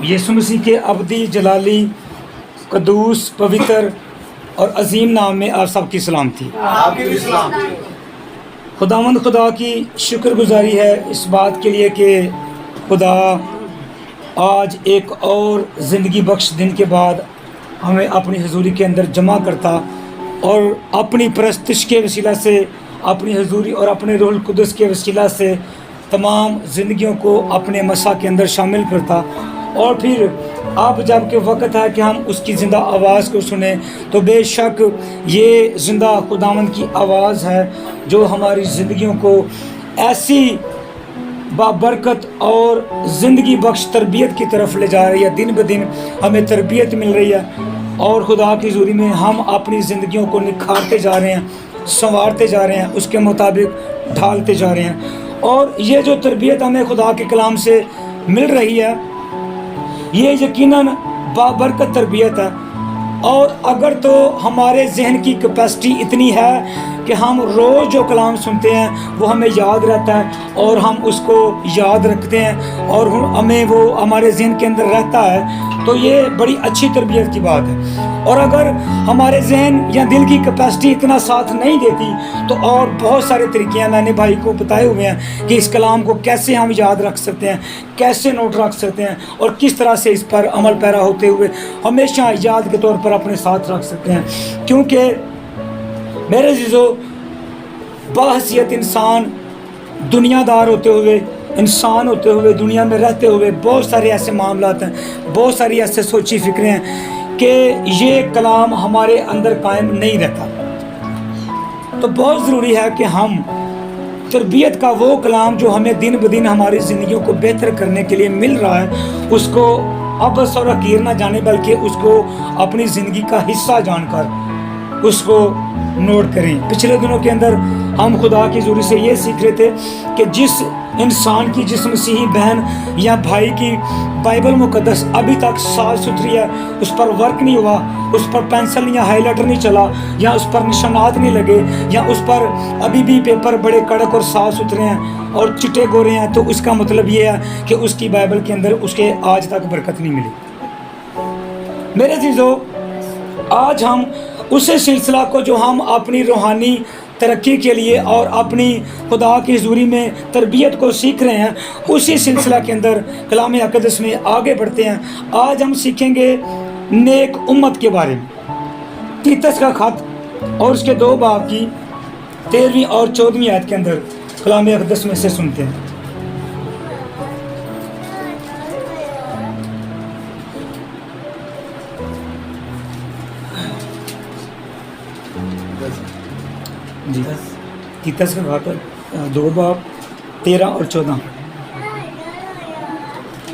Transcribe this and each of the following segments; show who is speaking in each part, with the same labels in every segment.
Speaker 1: یسوع مسیح کے ابدی جلالی قدوس پوتر اور عظیم نام میں آپ سب کی سلامتی۔
Speaker 2: آپ کی بھی سلامتی۔
Speaker 1: خداوند خدا کی شکر گزاری ہے اس بات کے لیے کہ خدا آج ایک اور زندگی بخش دن کے بعد ہمیں اپنی حضوری کے اندر جمع کرتا اور اپنی پرستش کے وسیلہ سے، اپنی حضوری اور اپنے روح القدس کے وسیلہ سے تمام زندگیوں کو اپنے مسا کے اندر شامل کرتا۔ اور پھر اب جب کہ وقت ہے کہ ہم اس کی زندہ آواز کو سنیں، تو بے شک یہ زندہ خداوند کی آواز ہے جو ہماری زندگیوں کو ایسی بابرکت اور زندگی بخش تربیت کی طرف لے جا رہی ہے۔ دن بدن ہمیں تربیت مل رہی ہے اور خدا کی حضوری میں ہم اپنی زندگیوں کو نکھارتے جا رہے ہیں، سنوارتے جا رہے ہیں، اس کے مطابق ڈھالتے جا رہے ہیں۔ اور یہ جو تربیت ہمیں خدا کے کلام سے مل رہی ہے، یہ یقیناً بابرکت تربیت ہے۔ اور اگر تو ہمارے ذہن کی کیپیسٹی اتنی ہے کہ ہم روز جو کلام سنتے ہیں وہ ہمیں یاد رہتا ہے اور ہم اس کو یاد رکھتے ہیں اور ہمیں وہ ہمارے ذہن کے اندر رہتا ہے، تو یہ بڑی اچھی تربیت کی بات ہے۔ اور اگر ہمارے ذہن یا دل کی کیپیسٹی اتنا ساتھ نہیں دیتی تو اور بہت سارے طریقے ہیں، میں نے بھائی کو بتائے ہوئے ہیں کہ اس کلام کو کیسے ہم یاد رکھ سکتے ہیں، کیسے نوٹ رکھ سکتے ہیں اور کس طرح سے اس پر عمل پیرا ہوتے ہوئے ہمیشہ یاد کے طور پر اپنے ساتھ رکھ سکتے ہیں۔ کیونکہ میرے عزیزو، باحثیت انسان، دنیا دار ہوتے ہوئے، انسان ہوتے ہوئے، دنیا میں رہتے ہوئے بہت سارے ایسے معاملات ہیں، بہت ساری ایسے سوچی فکریں ہیں کہ یہ کلام ہمارے اندر قائم نہیں رہتا۔ تو بہت ضروری ہے کہ ہم تربیت کا وہ کلام جو ہمیں دن بدن ہماری زندگیوں کو بہتر کرنے کے لیے مل رہا ہے، اس کو ابس اور حقیر نہ جانے بلکہ اس کو اپنی زندگی کا حصہ جان کر اس کو نوٹ کریں۔ پچھلے دنوں کے اندر ہم خدا کی حضوری سے یہ سیکھ رہے تھے کہ جس انسان کی، جس مسیحی بہن یا بھائی کی بائبل مقدس ابھی تک صاف ستھری ہے، اس پر ورک نہیں ہوا، اس پر پینسل یا ہائی لائٹر نہیں چلا، یا اس پر نشانات نہیں لگے، یا اس پر ابھی بھی پیپر بڑے کڑک اور صاف ستھرے ہیں اور چٹے گورے ہیں، تو اس کا مطلب یہ ہے کہ اس کی بائبل کے اندر اس کے آج تک برکت نہیں ملی۔ میرے عزیزو، آج ہم اسی سلسلہ کو جو ہم اپنی روحانی ترقی کے لیے اور اپنی خدا کی حضوری میں تربیت کو سیکھ رہے ہیں، اسی سلسلہ کے اندر کلام اقدس میں آگے بڑھتے ہیں۔ آج ہم سیکھیں گے نیک امت کے بارے میں۔ تیتس کا خط اور اس کے 2 باب کی 13ویں اور 14ویں آیت کے اندر کلام اقدس میں سے سنتے ہیں۔ جی، تیتس کا خط 2 باب 13 اور 14۔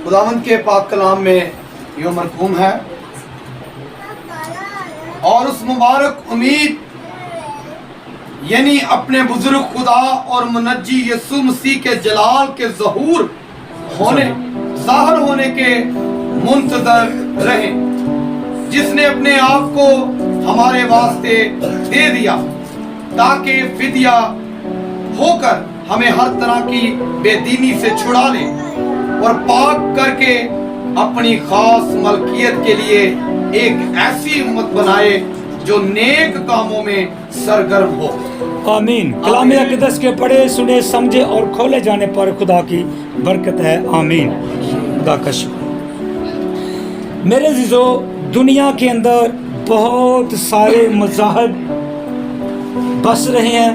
Speaker 2: خداوند کے پاک کلام میں یہ مرقوم ہے، اور اس مبارک امید یعنی اپنے بزرگ خدا اور منجی یسوع مسیح کے جلال کے ظاہر ہونے کے منتظر رہیں، جس نے اپنے آپ کو ہمارے واسطے دے دیا تاکہ فدیہ ہو کر ہمیں ہر طرح کی بے دینی سے چھڑا لے اور پاک کر کے اپنی خاص ملکیت کے لیے ایک ایسی امت بنائے جو نیک کاموں میں سرگرم ہو۔
Speaker 1: آمین۔ کلام اقدس کے پڑھے، سنے، سمجھے اور کھولے جانے پر خدا کی برکت ہے۔ آمین۔ خدا کا شکر۔ میرے عزیزو، دنیا کے اندر بہت سارے مذاہب بس رہے ہیں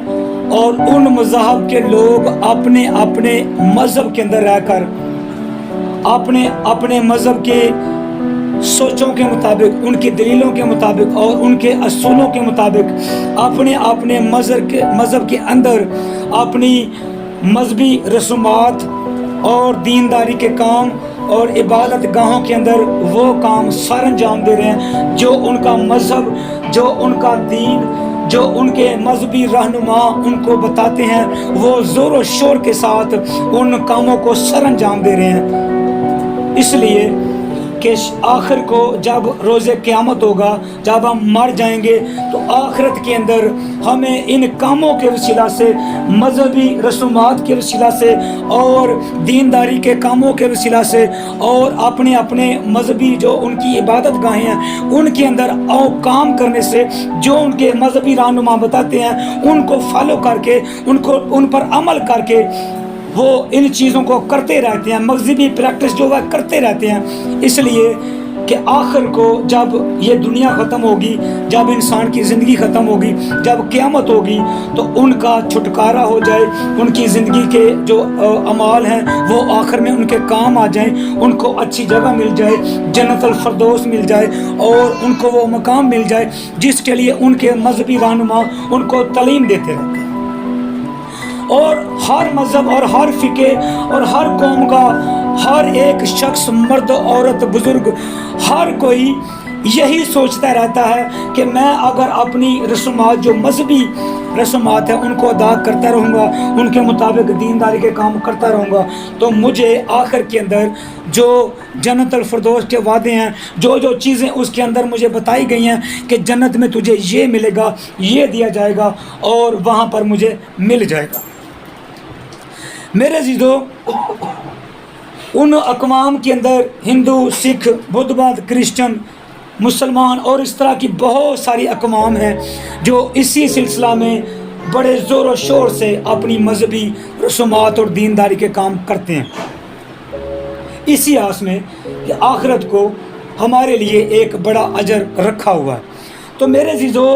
Speaker 1: اور ان مذاہب کے لوگ اپنے اپنے مذہب کے اندر رہ کر اپنے اپنے مذہب کے سوچوں کے مطابق، ان کی دلیلوں کے مطابق اور ان کے اصولوں کے مطابق اپنے اپنے مذہب کے اندر اپنی مذہبی رسومات اور دینداری کے کام اور عبادت گاہوں کے اندر وہ کام سر انجام دے رہے ہیں جو ان کا مذہب، جو ان کا دین، جو ان کے مذہبی رہنما ان کو بتاتے ہیں، وہ زور و شور کے ساتھ ان کاموں کو سر انجام دے رہے ہیں۔ اس لیے کہ آخر کو جب روز قیامت ہوگا، جب ہم مر جائیں گے، تو آخرت کے اندر ہمیں ان کاموں کے وسیلہ سے، مذہبی رسومات کے وسیلہ سے اور دینداری کے کاموں کے وسیلہ سے اور اپنے اپنے مذہبی جو ان کی عبادت گاہیں ہیں ان کے اندر کام کرنے سے، جو ان کے مذہبی رہنما بتاتے ہیں ان کو فالو کر کے، ان پر عمل کر کے وہ ان چیزوں کو کرتے رہتے ہیں، مذہبی پریکٹس جو وہ کرتے رہتے ہیں، اس لیے کہ آخر کو جب یہ دنیا ختم ہوگی، جب انسان کی زندگی ختم ہوگی، جب قیامت ہوگی، تو ان کا چھٹکارا ہو جائے، ان کی زندگی کے جو اعمال ہیں وہ آخر میں ان کے کام آ جائیں، ان کو اچھی جگہ مل جائے، جنت الفردوس مل جائے اور ان کو وہ مقام مل جائے جس کے لیے ان کے مذہبی رہنما ان کو تعلیم دیتے رہتے ہیں۔ اور ہر مذہب اور ہر فقہ اور ہر قوم کا ہر ایک شخص، مرد عورت بزرگ، ہر کوئی یہی سوچتا رہتا ہے کہ میں اگر اپنی رسومات، جو مذہبی رسومات ہیں ان کو ادا کرتا رہوں گا، ان کے مطابق دینداری کے کام کرتا رہوں گا، تو مجھے آخر کے اندر جو جنت الفردوس کے وعدے ہیں، جو جو چیزیں اس کے اندر مجھے بتائی گئی ہیں کہ جنت میں تجھے یہ ملے گا، یہ دیا جائے گا اور وہاں پر مجھے مل جائے گا۔ میرے عزیزو، ان اقوام کے اندر ہندو، سکھ، بدھ مت، کرسچن، مسلمان اور اس طرح کی بہت ساری اقوام ہیں جو اسی سلسلہ میں بڑے زور و شور سے اپنی مذہبی رسومات اور دینداری کے کام کرتے ہیں، اسی آس میں کہ آخرت کو ہمارے لیے ایک بڑا اجر رکھا ہوا ہے۔ تو میرے عزیزو،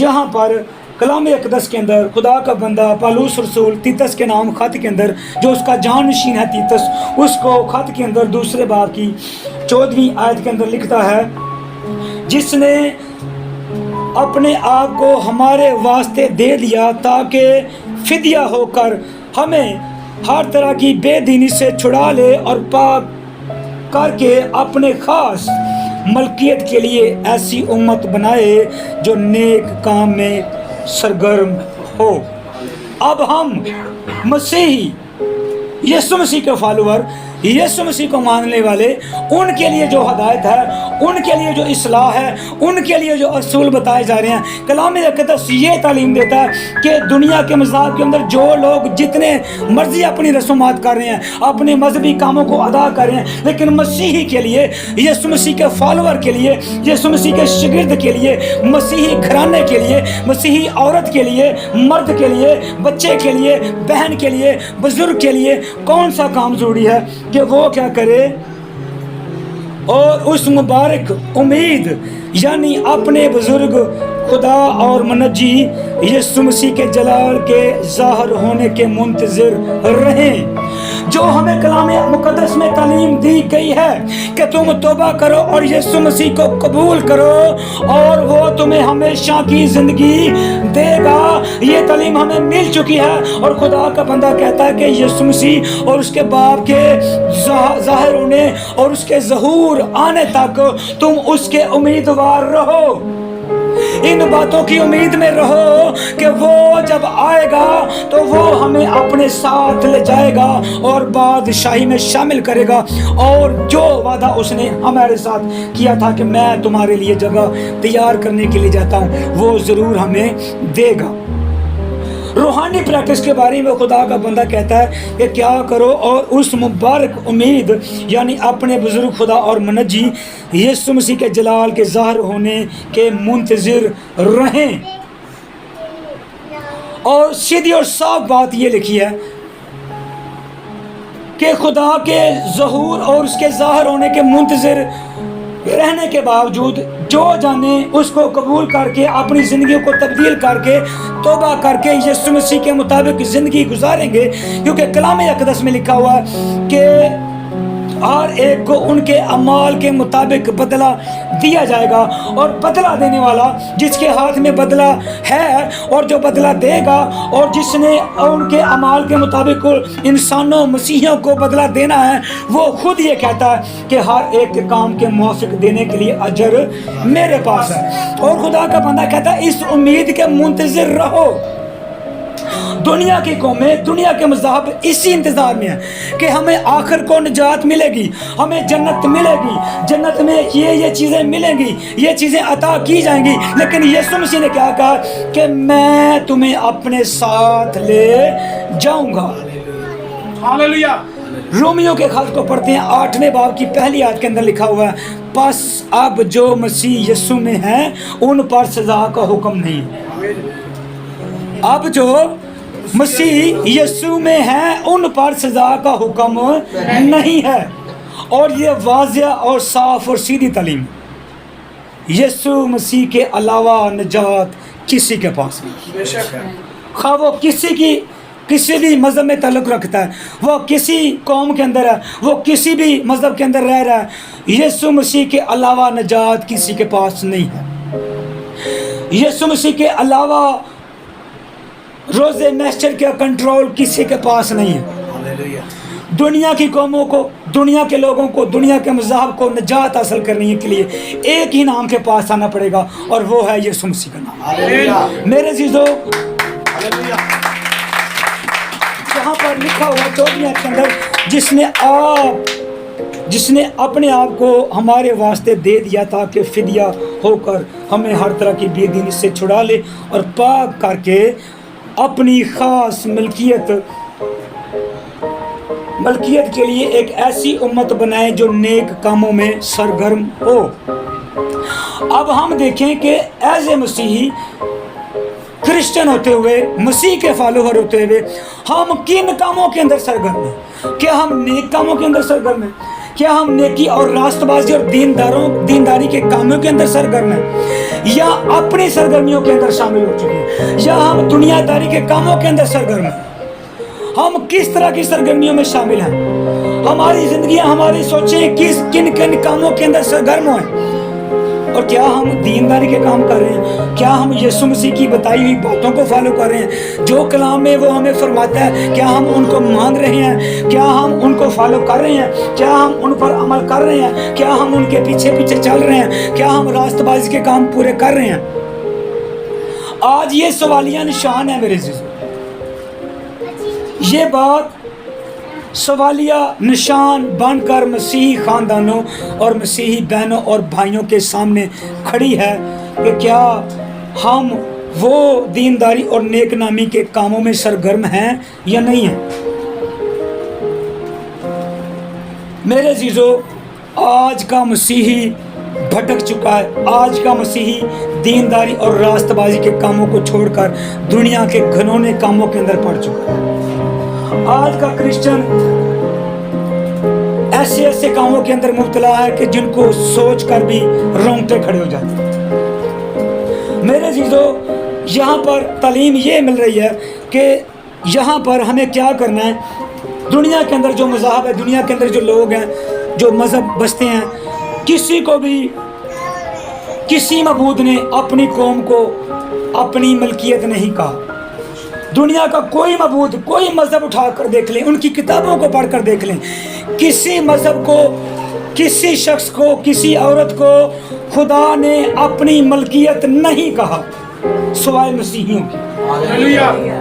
Speaker 1: یہاں پر کلام اقدس کے اندر خدا کا بندہ پالوس رسول تیتس کے نام خط کے اندر، جو اس کا جانشین ہے تیتس، اس کو خط کے اندر دوسرے باب کی 14ویں آیت کے اندر لکھتا ہے، جس نے اپنے آپ کو ہمارے واسطے دے دیا تاکہ فدیہ ہو کر ہمیں ہر طرح کی بے دینی سے چھڑا لے اور پاک کر کے اپنے خاص ملکیت کے لیے ایسی امت بنائے جو نیک کام میں سرگرم ہو۔ اب ہم مسیحی، یسوع مسیح کے فالوور، یسوع مسیح کو ماننے والے، ان کے لیے جو ہدایت ہے، ان کے لیے جو اصلاح ہے، ان کے لیے جو اصول بتائے جا رہے ہیں، کلام اقدس یہ تعلیم دیتا ہے کہ دنیا کے مذاہب کے اندر جو لوگ جتنے مرضی اپنی رسومات کر رہے ہیں، اپنے مذہبی کاموں کو ادا کر رہے ہیں، لیکن مسیحی کے لیے، یسوع مسیح کے فالوور کے لیے، یسوع مسیح کے شاگرد کے لیے، مسیحی گھرانے کے لیے، مسیحی عورت کے لیے، مرد کے لیے، بچے کے لیے، بہن کے لیے، بزرگ کے لیے کون سا کام ضروری ہے کہ وہ کیا کرے؟ اور اس مبارک امید یعنی اپنے بزرگ خدا اور منجی یسوع مسیح کے جلال کے ظاہر ہونے کے منتظر رہیں، جو ہمیں کلام مقدس میں تعلیم دی گئی ہے کہ تم توبہ کرو اور یسوع مسیح کو قبول کرو اور وہ تمہیں ہمیشہ کی زندگی دے گا۔ یہ تعلیم ہمیں مل چکی ہے اور خدا کا بندہ کہتا ہے کہ یسوع مسیح اور اس کے باپ کے ظاہر ہونے اور اس کے ظہور آنے تک تم اس کے امیدوار رہو، ان باتوں کی امید میں رہو کہ وہ جب آئے گا تو وہ ہمیں اپنے ساتھ لے جائے گا اور بادشاہی میں شامل کرے گا، اور جو وعدہ اس نے ہمارے ساتھ کیا تھا کہ میں تمہارے لیے جگہ تیار کرنے کے لیے جاتا ہوں، وہ ضرور ہمیں دے گا۔ روحانی پریکٹس کے بارے میں خدا کا بندہ کہتا ہے کہ کیا کرو اور اس مبارک امید یعنی اپنے بزرگ خدا اور منجی یسوع مسیح کے جلال کے ظاہر ہونے کے منتظر رہیں۔ اور سیدھی اور صاف بات یہ لکھی ہے کہ خدا کے ظہور اور اس کے ظاہر ہونے کے منتظر رہنے کے باوجود جو جانے اس کو قبول کر کے اپنی زندگی کو تبدیل کر کے توبہ کر کے یسوع مسیح کے مطابق زندگی گزاریں گے، کیونکہ کلام اقدس میں لکھا ہوا ہے کہ ہر ایک کو ان کے اعمال کے مطابق بدلہ دیا جائے گا، اور بدلہ دینے والا جس کے ہاتھ میں بدلہ ہے اور جو بدلہ دے گا اور جس نے ان کے اعمال کے مطابق انسانوں مسیحیوں کو بدلہ دینا ہے، وہ خود یہ کہتا ہے کہ ہر ایک کے کام کے موافق دینے کے لیے اجر میرے پاس ہے۔ اور خدا کا بندہ کہتا ہے اس امید کے منتظر رہو۔ दुनिया की कौमें, दुनिया के मज़हब इसी इंतज़ार में हैं कि हमें आखिर को निजात मिलेगी, हमें जन्नत मिलेगी, जन्नत में ये चीज़ें मिलेंगी, ये चीज़ें अता की जाएंगी। लेकिन यीशु मसीह ने क्या कहा कि मैं तुम्हें अपने साथ ले जाऊंगा।
Speaker 2: हालेलुया।
Speaker 1: रोमियो के खत को पढ़ते हैं 8वें बाब की पहली आयत के अंदर लिखा हुआ है, बस अब जो मसीह यीशु में है उन पर सजा का हुक्म नहीं है। अब जो मसीह यीशु में है उन पर सजा का हुक्म नहीं है। और ये वाज़िया और साफ और सीधी तालीम, यीशु मसीह के अलावा निजात किसी के पास नहीं। खा वो किसी भी मज़हब में ताल्लुक़ रखता है, वो किसी कौम के अंदर है, वो किसी भी मज़हब के अंदर रह रहा है, यीशु मसीह के अलावा निजात किसी के पास नहीं है। यीशु मसीह के अलावा रोज़े महशर का कंट्रोल किसी के पास नहीं है। दुनिया की कौमों को, दुनिया के लोगों को, दुनिया के मज़हब को निजात हासिल करने के लिए एक ही नाम के पास आना पड़ेगा, और वो है यीशु मसीह का नाम। मेरे अज़ीज़ों, यहाँ पर लिखा हुआ 14 के अंदर, जिसने अपने आप को हमारे वास्ते दे दिया ताकि फिदिया होकर हमें हर तरह की बेदीनी से छुड़ा ले और पाक करके अपनी ख़ास मलकियत के लिए एक ऐसी उम्मत बनाए जो नेक कामों में सरगर्म हो। अब हम देखें कि एज ए मसीही क्रिश्चियन होते हुए, मसीह के फॉलोअर होते हुए, हम किन कामों के अंदर सरगर्म हैं? क्या हम नेक कामों के अंदर सरगर्म हैं? क्या हम नेकी और रास्तबाजी और दीनदारी के कामों के अंदर सरगर्म हैं, या अपनी सरगर्मियों के अंदर शामिल हो चुके हैं, या हम दुनियादारी के कामों के अंदर सरगर्म हैं? हम किस तरह की सरगर्मियों में शामिल हैं? हमारी जिंदगियां, हमारी सोचें किन किन कामों के अंदर सरगर्म हैं? और क्या हम दीनदारी के काम कर रहे हैं? क्या हम यीशु मसीह की बताई हुई बातों को फॉलो कर रहे हैं? जो कलाम में वो हमें फरमाता है, क्या हम उनको मान रहे हैं? क्या हम उनको फॉलो कर रहे हैं? क्या हम उन पर अमल कर रहे हैं? क्या हम उनके पीछे पीछे चल रहे हैं? क्या हम रास्तबाजी के काम पूरे कर रहे हैं? आज ये सवालिया निशान है मेरे अज़ीज़ों, ये बात सवालिया निशान बनकर मसीही ख़ानदानों और मसीही बहनों और भाइयों के सामने खड़ी है कि क्या हम वो दीनदारी और नेक नामी के कामों में सरगर्म हैं या नहीं हैं। मेरे अज़ीज़ों, आज का मसीही भटक चुका है। आज का मसीही दीनदारी और रास्तबाजी के कामों को छोड़कर दुनिया के घिनौने कामों के अंदर पड़ चुका है। आज का क्रिश्चियन ऐसे कामों के अंदर मुब्तला है कि जिनको सोच कर भी रोंगटे खड़े हो जाते हैं। मेरे अज़ीज़ों, यहाँ पर तालीम ये मिल रही है कि यहाँ पर हमें क्या करना है। दुनिया के अंदर जो मज़हब है, दुनिया के अंदर जो लोग हैं, जो मज़हब बसते हैं, किसी को भी किसी मबूद ने अपनी कौम को अपनी मलकियत नहीं कहा। दुनिया का कोई मबूद, कोई मज़हब उठा कर देख लें, उनकी किताबों को पढ़ कर देख लें, किसी मज़हब को, किसी शख्स को, किसी औरत को खुदा ने अपनी मलकियत नहीं कहा सिवाय मसीहियों की।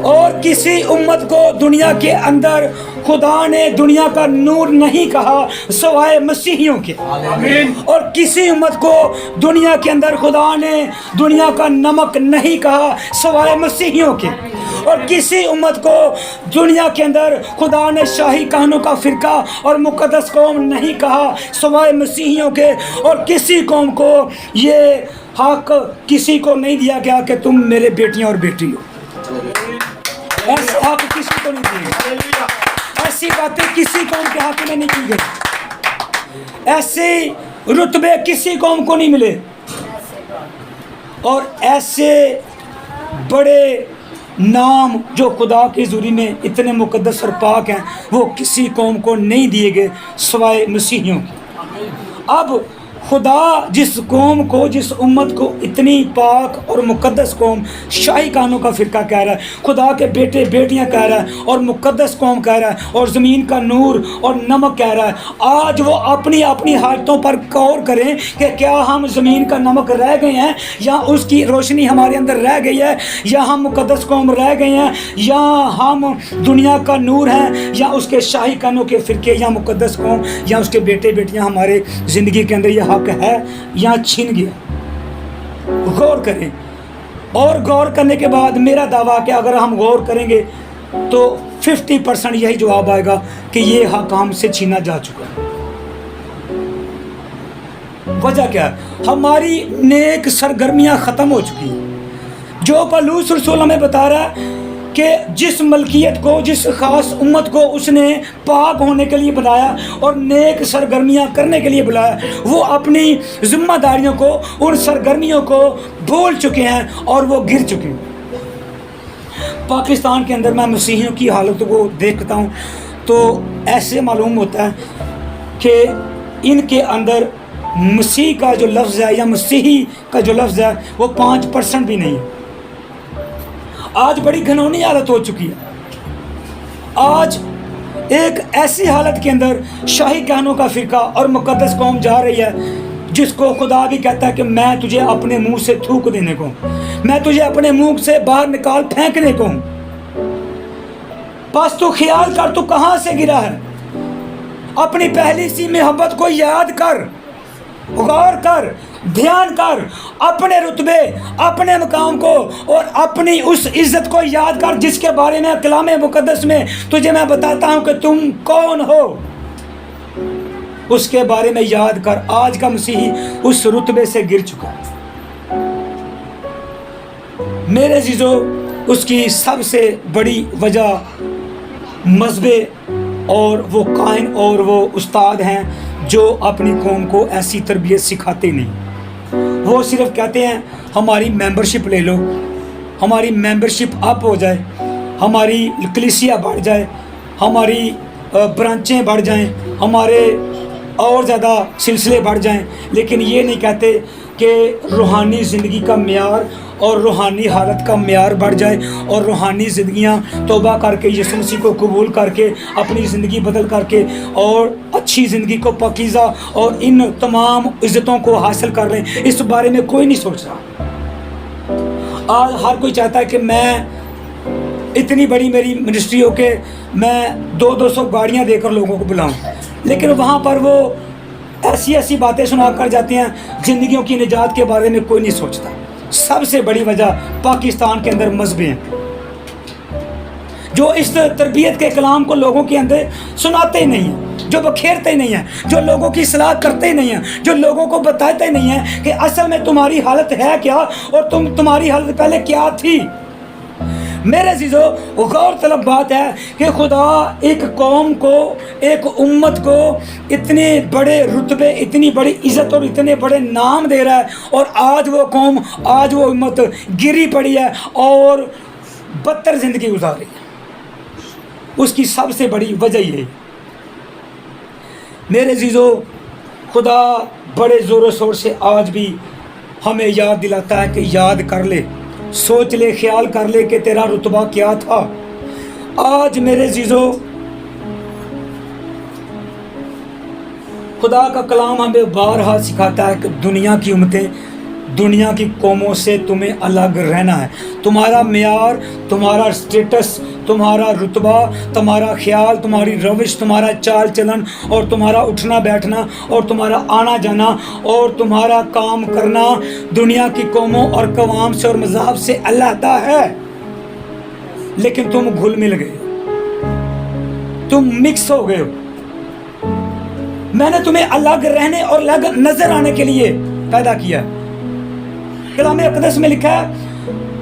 Speaker 1: और किसी उम्मत को दुनिया के अंदर खुदा ने दुनिया का नूर नहीं कहा सिवाय मसीहियों के। और किसी उम्मत को दुनिया के अंदर खुदा ने दुनिया का नमक नहीं कहा सिवाय मसीहियों के। और किसी उम्मत को दुनिया के अंदर खुदा ने शाही कानून का फ़िरका और मुक़द्दस कौम नहीं कहा सिवाय मसीहियों के। और किसी कौम को ये हक किसी को नहीं दिया गया कि तुम मेरे बेटियां और बेटी हो। ऐसे हक किसी को नहीं दिए, ऐसी बातें किसी कौम के हक में नहीं की गई, ऐसे रुतबे किसी कौम को नहीं मिले, और ऐसे बड़े नाम जो खुदा की हुज़ूरी में इतने मुक़द्दस और पाक हैं, वो किसी कौम को नहीं दिए गए सिवाय मसीहियों के। अब خدا جس قوم کو, جس امت کو اتنی پاک اور مقدس قوم, شاہی کانوں کا فرقہ کہہ رہا ہے, خدا کے بیٹے بیٹیاں کہہ رہا ہے, اور مقدس قوم کہہ رہا ہے, اور زمین کا نور اور نمک کہہ رہا ہے, آج وہ اپنی اپنی حالتوں پر غور کریں کہ کیا ہم زمین کا نمک رہ گئے ہیں, یا اس کی روشنی ہمارے اندر رہ گئی ہے, یا ہم مقدس قوم رہ گئے ہیں, یا ہم دنیا کا نور ہیں, یا اس کے شاہی کانوں کے فرقے, یا مقدس قوم, یا اس کے بیٹے بیٹیاں ہمارے زندگی کے اندر یہ حق ہے یا چھن گیا. غور کریں, اور غور کرنے کے بعد میرا دعویٰ کہ اگر ہم غور کریں گے تو 50% یہی جواب آئے گا کہ یہ حق ہم سے چھینا جا چکا ہے. وجہ کیا ہے؟ ہماری نیک سرگرمیاں ختم ہو چکی ہیں. جو پولس رسول ہمیں بتا رہا ہے کہ جس ملکیت کو, جس خاص امت کو اس نے پاک ہونے کے لیے بلایا اور نیک سرگرمیاں کرنے کے لیے بلایا, وہ اپنی ذمہ داریوں کو, ان سرگرمیوں کو بھول چکے ہیں اور وہ گر چکے ہیں. پاکستان کے اندر میں مسیحیوں کی حالت کو دیکھتا ہوں تو ایسے معلوم ہوتا ہے کہ ان کے اندر مسیح کا جو لفظ ہے یا مسیحی کا جو لفظ ہے وہ 5% بھی نہیں ہے. آج بڑی گھنونی حالت ہو چکی ہے. آج ایک ایسی حالت کے اندر شاہی کہنوں کا فرقہ اور مقدس قوم جا رہی ہے جس کو خدا بھی کہتا ہے کہ میں تجھے اپنے منہ سے تھوک دینے کو ہوں, میں تجھے اپنے منہ سے باہر نکال پھینکنے کو ہوں. بس تو خیال کر تو کہاں سے گرا ہے. اپنی پہلی سی محبت کو یاد کر, غور کر, دھیان کر, اپنے رتبے, اپنے مقام کو اور اپنی اس عزت کو یاد کر جس کے بارے میں کلام مقدس میں تجھے میں بتاتا ہوں کہ تم کون ہو. اس کے بارے میں یاد کر. آج کا مسیحی اس رتبے سے گر چکا ہے. میرے عزیزو, اس کی سب سے بڑی وجہ مذہب اور وہ قائن اور وہ استاد ہیں جو اپنی قوم کو ایسی تربیت سکھاتے نہیں. وہ صرف کہتے ہیں ہماری ممبرشپ لے لو, ہماری ممبرشپ اپ ہو جائے, ہماری کلیسیا بڑھ جائے, ہماری برانچیں بڑھ جائیں, ہمارے اور زیادہ سلسلے بڑھ جائیں, لیکن یہ نہیں کہتے کہ روحانی زندگی کا معیار اور روحانی حالت کا معیار بڑھ جائے اور روحانی زندگیاں توبہ کر کے یسوع مسیح کو قبول کر کے اپنی زندگی بدل کر کے اور اچھی زندگی کو پاکیزہ اور ان تمام عزتوں کو حاصل کر لیں. اس بارے میں کوئی نہیں سوچ رہا. آج ہر کوئی چاہتا ہے کہ میں اتنی بڑی میری منسٹری ہو کہ میں 200 گاڑیاں دے کر لوگوں کو بلاؤں, لیکن وہاں پر وہ ایسی باتیں سنا کر جاتے ہیں, زندگیوں کی نجات کے بارے میں کوئی نہیں سوچتا. سب سے بڑی وجہ پاکستان کے اندر مذہب ہیں جو اس تربیت کے کلام کو لوگوں کے اندر سناتے ہی نہیں ہیں, جو بکھیرتے ہی نہیں ہیں, جو لوگوں کی اصلاح کرتے ہی نہیں ہیں, جو لوگوں کو بتاتے ہی نہیں ہیں کہ اصل میں تمہاری حالت ہے کیا اور تمہاری حالت پہلے کیا تھی. میرے عزیزو, غور طلب بات ہے کہ خدا ایک قوم کو, ایک امت کو اتنے بڑے رتبے, اتنی بڑی عزت اور اتنے بڑے نام دے رہا ہے, اور آج وہ قوم, آج وہ امت گری پڑی ہے اور بدتر زندگی گزار رہی ہے. اس کی سب سے بڑی وجہ یہ ہے. میرے عزیزو, خدا بڑے زور و شور سے آج بھی ہمیں یاد دلاتا ہے کہ یاد کر لے, سوچ لے, خیال کر لے کہ تیرا رتبہ کیا تھا. آج میرے عزیزو, خدا کا کلام ہمیں بارہا سکھاتا ہے کہ دنیا کی امتیں, دنیا کی قوموں سے تمہیں الگ رہنا ہے. تمہارا معیار, تمہارا اسٹیٹس, تمہارا رتبہ, تمہارا خیال, تمہاری روش, تمہارا چال چلن اور تمہارا اٹھنا بیٹھنا اور تمہارا آنا جانا اور تمہارا کام کرنا دنیا کی قوموں اور قوام سے اور مذاہب سے علیحدہ ہے. لیکن تم گھل مل گئے, تم مکس ہو گئے ہو. میں نے تمہیں الگ رہنے اور الگ نظر آنے کے لیے پیدا کیا. کلام مقدس میں لکھا ہے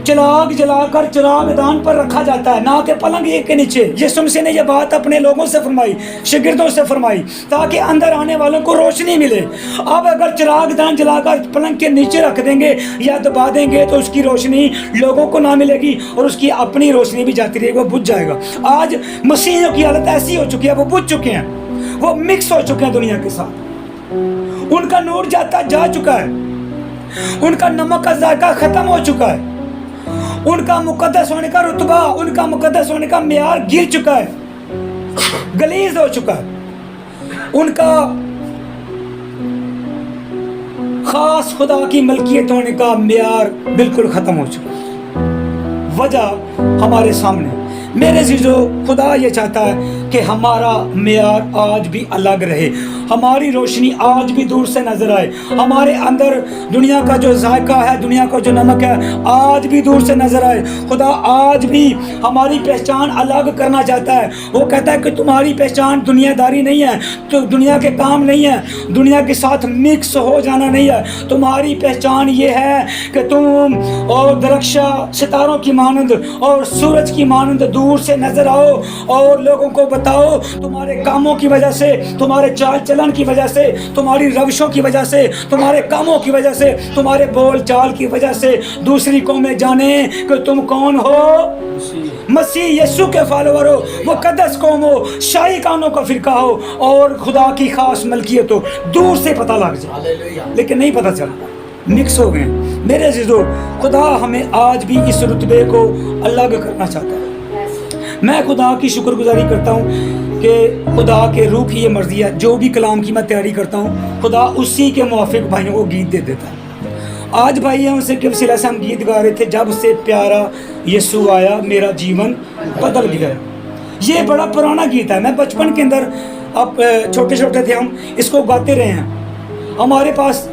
Speaker 1: چراغ جلا کر چراغ دان پر رکھا جاتا ہے, نہ کہ پلنگ کے نیچے. یسوع مسیح نے یہ بات اپنے لوگوں سے فرمائی, شاگردوں سے فرمائی, تاکہ اندر آنے والوں کو روشنی ملے. اب اگر چراغ دان جلا کر پلنگ کے نیچے رکھ دیں گے یا دبا دیں گے تو اس کی روشنی لوگوں کو نہ ملے گی اور اس کی اپنی روشنی بھی جاتی رہے گی, وہ بجھ جائے گا. آج مسیحیوں کی حالت ایسی ہو چکی ہے, وہ بجھ چکے ہیں, وہ مکس ہو چکے ہیں دنیا کے ساتھ. ان کا نور جا چکا ہے، ان کا نمک کا ذائقہ ختم ہو چکا ہے، ان کا مقدس ہونے کا رتبہ، ان کا مقدس ہونے کا معیار گر چکا ہے، غلیظ ہو چکا ہے، ان کا خاص خدا کی ملکیت ہونے کا معیار بالکل ختم ہو چکا ہے۔ وجہ ہمارے سامنے۔ میرے عزیزو، خدا یہ چاہتا ہے کہ ہمارا معیار آج بھی الگ رہے، ہماری روشنی آج بھی دور سے نظر آئے، ہمارے اندر دنیا کا جو ذائقہ ہے، دنیا کا جو نمک ہے، آج بھی دور سے نظر آئے۔ خدا آج بھی ہماری پہچان الگ کرنا چاہتا ہے۔ وہ کہتا ہے کہ تمہاری پہچان دنیا داری نہیں ہے، تو دنیا کے کام نہیں ہے، دنیا کے ساتھ مکس ہو جانا نہیں ہے۔ تمہاری پہچان یہ ہے کہ تم اور درخشاں ستاروں کی مانند اور سورج کی مانند دور سے نظر آؤ اور لوگوں کو بتاؤ، تمہارے کاموں کی وجہ سے، تمہارے چال چلن کی وجہ سے، تمہاری روشوں کی وجہ سے، تمہارے کاموں کی وجہ سے، تمہارے بول چال کی وجہ سے دوسری قومیں جانیں کہ تم کون ہو، مسیح یسوع کے فالوور ہو، مقدس قوم ہو، شاہی کانوں کا فرقہ ہو اور خدا کی خاص ملکیت ہو۔ دور سے پتہ لگ جائے، لیکن نہیں پتہ چلتا، مکس ہو گئے۔ میرے عزیزو، خدا ہمیں آج بھی اس رتبے کو الگ کرنا چاہتا ہے۔ میں خدا کی شکر گزاری کرتا ہوں کہ خدا کے روح کی یہ مرضی ہے، جو بھی کلام کی میں تیاری کرتا ہوں، خدا اسی کے موافق بھائیوں کو گیت دے دیتا ہے۔ آج بھائیوں سے کب سلسلہ سے ہم گیت گا رہے تھے، جب سے پیارا یسوع آیا میرا جیون بدل گیا۔ یہ بڑا پرانا گیت ہے، میں بچپن کے اندر، اب چھوٹے چھوٹے تھے ہم اس کو گاتے رہے ہیں۔ ہمارے پاس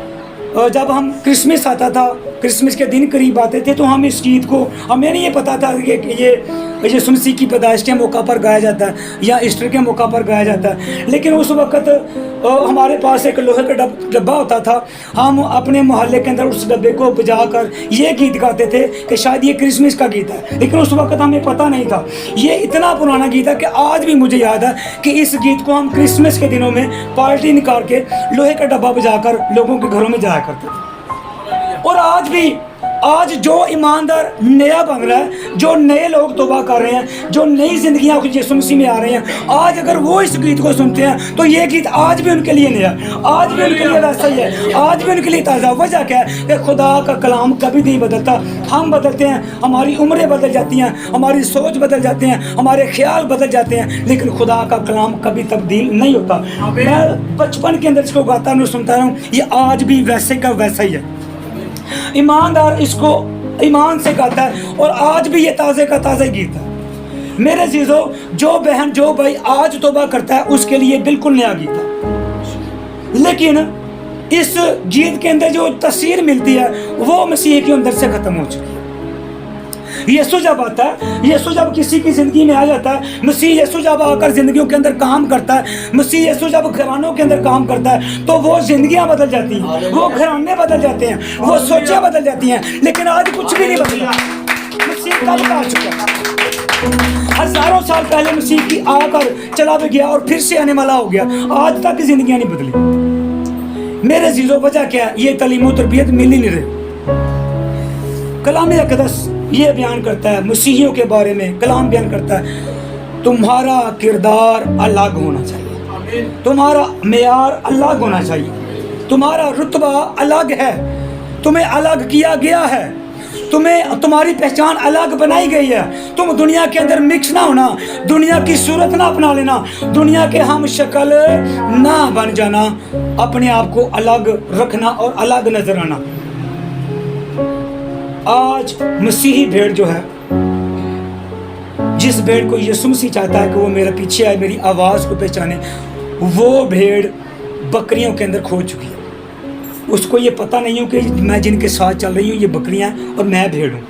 Speaker 1: جب ہم کرسمس آتا تھا، کرسمس کے دن قریب آتے تھے، تو ہم اس گیت کو، ہمیں نہیں یہ پتا تھا کہ یہ یسوع مسیح کی پیدائش کے موقع پر گایا جاتا ہے یا ایسٹر کے موقع پر گایا جاتا ہے۔ لیکن اس وقت ہمارے پاس ایک لوہے کا ڈبہ ہوتا تھا، ہم اپنے محلے کے اندر اس ڈبے کو بجا کر یہ گیت گاتے تھے کہ شاید یہ کرسمس کا گیت ہے، لیکن اس وقت ہمیں پتہ نہیں تھا۔ یہ اتنا پرانا گیت ہے کہ آج بھی مجھے یاد ہے کہ اس گیت کو ہم کرسمس کے دنوں میں پارٹی نکال کے لوہے کا ڈبہ بجا کر لوگوں کے گھروں میں جایا کرتے تھے۔ اور آج جو ایماندار نیا بن رہا ہے، جو نئے لوگ توبہ کر رہے ہیں، جو نئی زندگیاں یسوع مسیح میں آ رہے ہیں، آج اگر وہ اس گیت کو سنتے ہیں تو یہ گیت آج بھی ان کے لیے نیا، آج بھی ان کے لیے ویسا ہی ہے، آج بھی ان کے لیے تازہ۔ وجہ کیا ہے کہ خدا کا کلام کبھی نہیں بدلتا، ہم بدلتے ہیں، ہماری عمریں بدل جاتی ہیں، ہماری سوچ بدل جاتے ہیں، ہمارے خیال بدل جاتے ہیں، لیکن خدا کا کلام کبھی تبدیل نہیں ہوتا۔ میں بچپن کے اندر اس کو گاتا ہوں، سنتا ہوں، یہ آج بھی ویسے کا ویسا ہی ہے۔ ایماندار اس کو ایمان سے گاتا ہے اور آج بھی یہ تازے کا تازہ گیت ہے۔ میرے عزیزو، جو بہن جو بھائی آج توبہ کرتا ہے اس کے لیے بالکل نیا گیت ہے، لیکن اس گیت کے اندر جو تاثیر ملتی ہے وہ مسیح کے اندر سے ختم ہو چکی ہے۔ یسوع جب آتا ہے، یسوع جب کسی کی زندگی میں آ جاتا ہے، مسیح یسوع جب آ کر زندگیوں کے اندر کام کرتا ہے، مسیح یسوع جب گھرانوں کے اندر کام کرتا ہے تو وہ زندگیاں بدل جاتی ہیں، وہ گھرانے بدل جاتے ہیں، وہ سوچیں بدل جاتی ہیں، لیکن آج کچھ بھی نہیں بدلا۔ مسیح کب آ چکا ہے؟ ہزاروں سال پہلے مسیح کی آ کر چلا بھی گیا اور پھر سے آنے والا ہو گیا، آج تک زندگیاں نہیں بدلی۔ میرے عزیزو، وجہ کیا ہے؟ یہ تعلیم و تربیت مل ہی نہیں رہی۔ کلام اقدس یہ بیان کرتا ہے، مسیحیوں کے بارے میں کلام بیان کرتا ہے، تمہارا کردار الگ ہونا چاہیے، تمہارا معیار الگ ہونا چاہیے، تمہارا رتبہ الگ ہے، تمہیں الگ کیا گیا ہے، تمہاری پہچان الگ بنائی گئی ہے۔ تم دنیا کے اندر مکس نہ ہونا، دنیا کی صورت نہ اپنا لینا، دنیا کے ہم شکل نہ بن جانا، اپنے آپ کو الگ رکھنا اور الگ نظر آنا۔ آج مسیحی بھیڑ جو ہے، جس بھیڑ کو یسوع مسیح چاہتا ہے کہ وہ میرے پیچھے آئے، میری آواز کو پہچانے، وہ بھیڑ بکریوں کے اندر کھو چکی ہے۔ اس کو یہ پتہ نہیں ہو کہ میں جن کے ساتھ چل رہی ہوں یہ بکریاں ہیں اور میں بھیڑ ہوں۔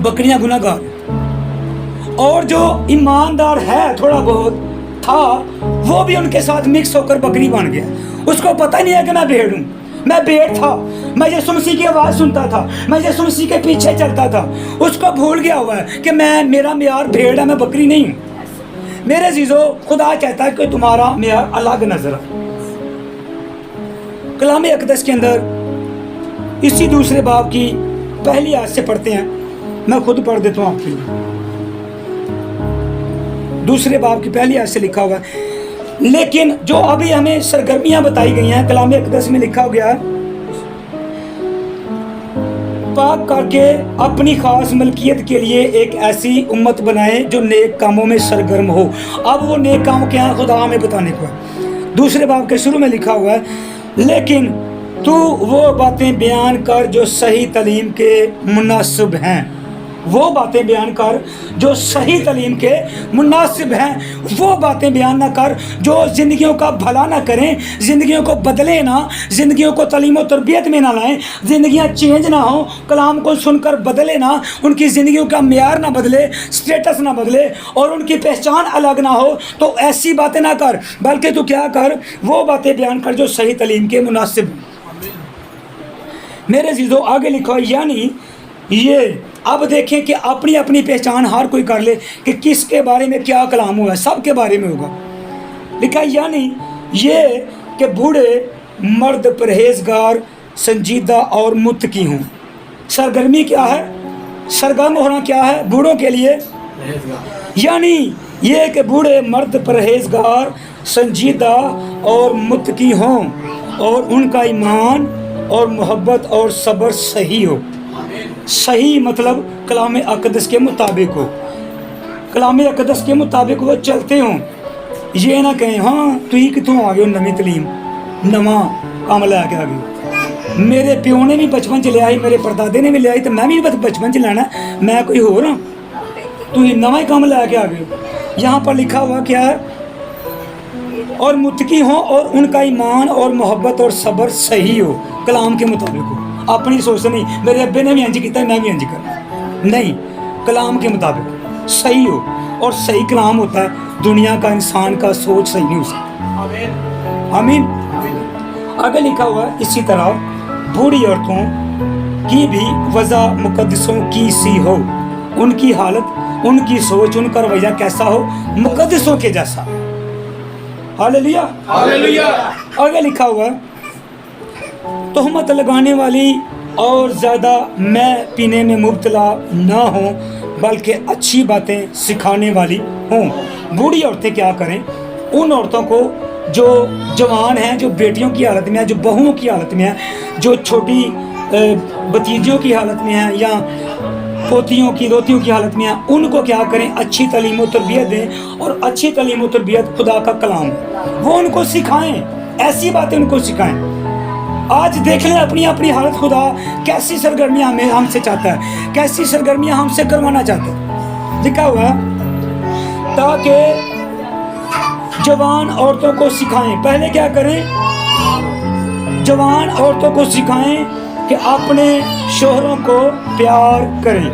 Speaker 1: بکریاں گناہ گار ہیں، اور جو ایماندار ہے تھوڑا بہت تھا وہ بھی ان کے ساتھ مکس ہو کر بکری بن گیا۔ اس کو پتہ نہیں ہے کہ میں بھیڑ ہوں، میں بھیڑ تھا، میں یسوع مسیح کی آواز سنتا تھا، میں یسوع مسیح کے پیچھے چلتا تھا۔ اس کو بھول گیا ہوا ہے کہ میرا معیار بھیڑ ہے، میں بکری نہیں ہوں۔ میرے عزیزو، خدا کہتا ہے کہ تمہارا معیار الگ نظر آئے۔ کلام اقدس کے اندر اسی دوسرے باب کی پہلی آیت سے پڑھتے ہیں، میں خود پڑھ دیتا ہوں آپ کے لیے۔ دوسرے باب کی پہلی آیت سے لکھا ہوا ہے، लेकिन जो अभी हमें सरगर्मियां बताई गई हैं, कलाम अक़दस में लिखा गया है, पाक करके अपनी खास मलकियत के लिए एक ऐसी उम्मत बनाए जो नेक कामों में सरगर्म हो। अब वो नेक काम क्या है, खुदा हमें बताने को है। दूसरे बाब के शुरू में लिखा हुआ है, लेकिन तू वो बातें बयान कर जो सही तालीम के मुनासिब हैं। वो बातें बयान कर जो सही तालीम के मुनासिब हैं। वो बातें बयान ना कर जो ज़िंदगियों का भला ना करें, ज़िंदगियों को बदले ना, ज़िंदगियों को तालीम और तरबियत में ना लाएं, ज़िंदगियाँ चेंज ना हो, कलाम को सुनकर बदले ना, उनकी ज़िंदगियों का मेयार ना बदले, स्टेटस ना बदले और उनकी पहचान अलग ना हो। तो ऐसी बातें ना कर, बल्कि तू क्या कर, वो बातें बयान कर जो सही तालीम के मुनासिब हैं। मेरे अज़ीज़ों, आगे लिखा है, यानी ये अब देखें कि अपनी अपनी पहचान हर कोई कर ले कि किसके बारे में क्या कलाम हुआ है, सब के बारे में होगा। लिखा है, यानी ये कि बूढ़े मर्द परहेजगार, संजीदा और मुत्तकी हों। सरगर्मी क्या है, सरगर्म होना क्या है बूढ़ों के लिए, यानी ये कि बूढ़े मर्द परहेजगार, संजीदा और मुत्तकी हों और उनका ईमान और मोहब्बत और सब्र सही हो। सही मतलब कलाम अक़दस के मुताबिक हो, कलाम अक़दस के मुताबिक वो चलते हों। ये ना कहें हाँ तू ही कितों आ गए नवी तलीम नवा काम लैके आ गए, मेरे प्यो ने भी बचपन च लिया, मेरे परदादे ने भी लिया, तो मैं भी बचपन च लेना, मैं कोई होर हाँ, तू ही नवा ही काम लैके आ गए। यहाँ पर लिखा हुआ क्या है, और मुत्तकी हो और उनका ईमान और मोहब्बत और सब्र सही हो, कलाम के मुताबिक हो। अपनी सोच नहीं, मेरे अब्बे ने भी इंज किया मैं भी इंज करना, नहीं, कलाम के मुताबिक सही हो। और सही कलाम होता है, दुनिया का इंसान का सोच सही नहीं हो सकता। आमीन। आगे लिखा हुआ है, इसी तरह बूढ़ी औरतों की भी वज़ह मुक़द्दसों की सी हो, उनकी हालत, उनकी सोच, उनका रवैया कैसा हो, मुक़द्दसों के जैसा। Hallelujah, hallelujah. आगे लिखा हुआ है, तोहमत लगाने वाली और ज़्यादा मैं पीने में मुब्तला ना हो, बल्कि अच्छी बातें सिखाने वाली हों। बूढ़ी औरतें क्या करें, उन औरतों को जो जवान हैं, जो बेटियों की हालत में है, जो बहुओं की हालत में है, जो छोटी भतीजियों की हालत में है या पोतियों की दोतियों की हालत में है, उनको क्या करें, अच्छी तालीम और तरबियत दें। और अच्छी तालीम और तरबियत खुदा का कलाम, वो उनको सिखाएं, ऐसी बातें उनको सिखाएं। आज देख लें अपनी अपनी हालत, खुदा कैसी सरगर्मियाँ हमें हमसे चाहता है, कैसी सरगर्मियाँ हमसे करवाना चाहता है। लिखा हुआ है, ताकि जवान औरतों को सिखाएं। पहले क्या करें, जवान औरतों को सिखाएं कि अपने शोहरों को प्यार करें।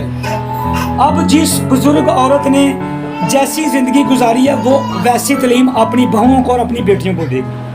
Speaker 1: अब जिस बुजुर्ग औरत ने जैसी ज़िंदगी गुजारी है, वो वैसी तालीम अपनी बहुओं को और अपनी बेटियों को देगी।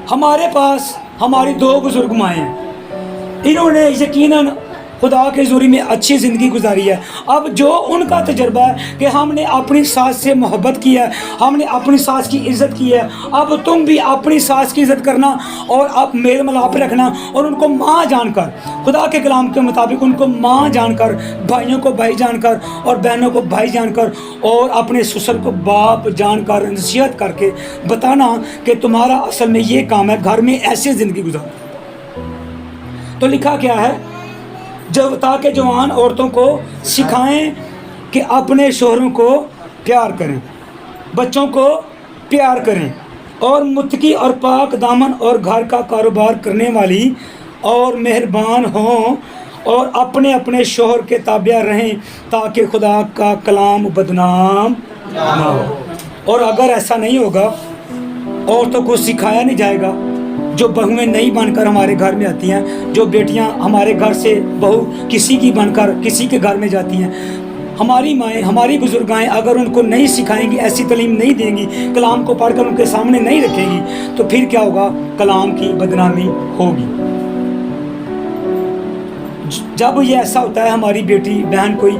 Speaker 1: हमारे पास हमारी 2 बुजुर्ग माएँ हैं, इन्होंने यकीनन खुदा के ज़ुरी में अच्छी ज़िंदगी गुजारी है। अब जो उनका तजर्बा है कि हमने अपनी सास से मोहब्बत की है, हमने अपनी सास की इज़्ज़त की है, अब तुम भी अपनी सास की इज़्ज़त करना और अब मेल मिलाप रखना और उनको माँ जानकर, खुदा के कलाम के मुताबिक उनको माँ जानकर, भाइयों को भाई जानकर और बहनों को भाई जानकर और अपने ससुर को बाप जानकर नसीहत करके बताना कि तुम्हारा असल में ये काम है, घर में ऐसी ज़िंदगी गुजार। तो लिखा क्या है, जब ताकि जवान औरतों को सिखाएं कि अपने शोहरों को प्यार करें, बच्चों को प्यार करें और मुत्तकी और पाक दामन और घर का कारोबार करने वाली और मेहरबान हों और अपने अपने शोहर के ताबिया रहें, ताकि खुदा का कलाम बदनाम ना हो। और अगर ऐसा नहीं होगा, औरतों को सिखाया नहीं जाएगा, जो बहुएं नहीं बनकर हमारे घर में आती हैं, जो बेटियां हमारे घर से बहू किसी की बनकर किसी के घर में जाती हैं, हमारी माएँ, हमारी बुजुर्गाएँ अगर उनको नहीं सिखाएंगी, ऐसी तालीम नहीं देंगी, कलाम को पढ़कर उनके सामने नहीं रखेंगी, तो फिर क्या होगा, कलाम की बदनामी होगी। जब ये ऐसा होता है, हमारी बेटी बहन कोई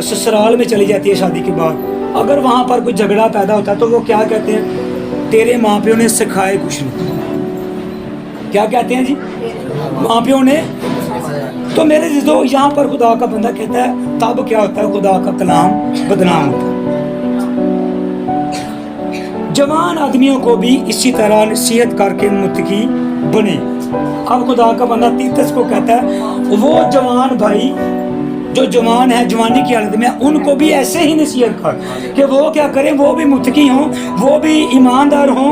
Speaker 1: ससुराल में चली जाती है शादी के बाद, अगर वहाँ पर कोई झगड़ा पैदा होता है तो वो क्या कहते हैं, तेरे माँ प्यो ने सिखाए कुछ नहीं। क्या कहते हैं जी, माँ प्यो ने। तो मेरे जो यहाँ पर खुदा का बंदा कहता है, तब क्या होता है, खुदा का कलाम बदनाम होता है। जवान आदमियों को भी इसी तरह नसीहत करके मुत्तकी बने। अब खुदा का बंदा तीतस को कहता है वो जवान भाई जो जवान है, जवानी की हालत में, उनको भी ऐसे ही नसीहत कर कि वो क्या करें, वो भी मुत्तकी हों, वो भी ईमानदार हों